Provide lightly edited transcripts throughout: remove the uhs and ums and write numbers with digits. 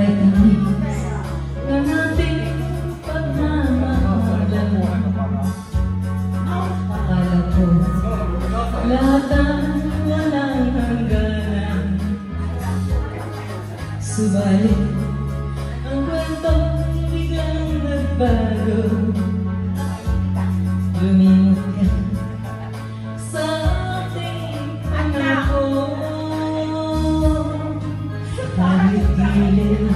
kay tamis ng ating pagmamahalan. Akala ko lahat ang walang hangganan, subalit ang kwento biglang nagbago. Lumimot ka sa ating pangako, kahit gilid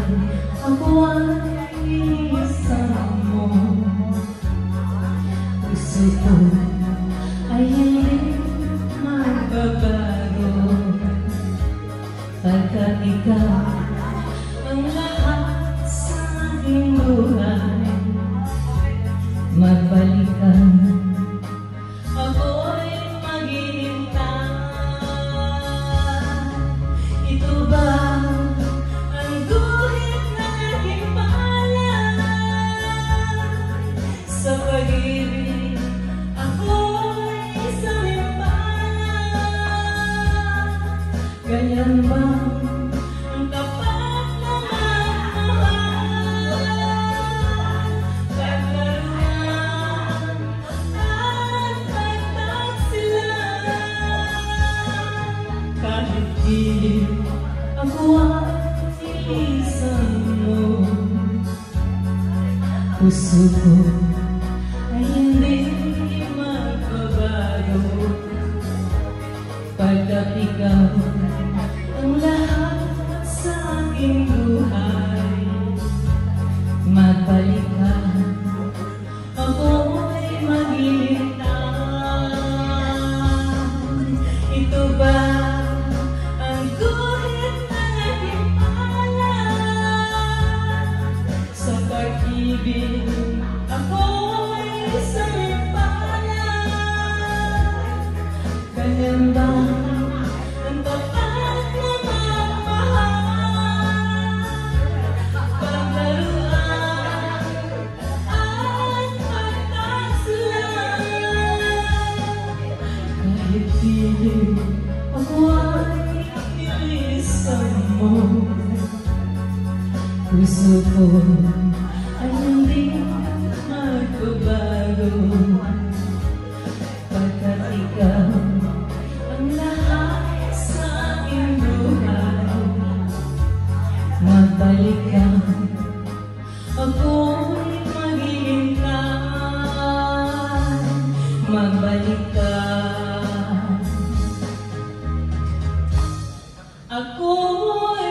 ako ay isang mo. Gusto ko ay hindi magbabago, pagkat ikaw ang lahat sa aking buhay. Magbalik ka, ako'y maghihintay. Ito ba ang guhit ng aking pangalan? Sa pag-ibig ako'y isang impalan. Ganyan ba ang tapat na magmahal? Paglaruan at pagtaksilan, kahit di ako ay isang mo. Puso ko ay hindi magbabago, pagkat ikaw ang lahat sa aking buhay. Magbalik ka, ako'y maghihintay. Ito ba ang guhit ng aking pangalan? Sa pag-ibig ako'y isang impalan. Ganyan ba ang tapat na magmahal? Paglaruan at pagtaksilan, kahit pilit ako ay ilisang mo. Puso ko ay hindi magbabago, pagkat ikaw ang lahat sa aking buhay. Magbalik ka, ako'y maghihintay. Magbalik ka, ako'y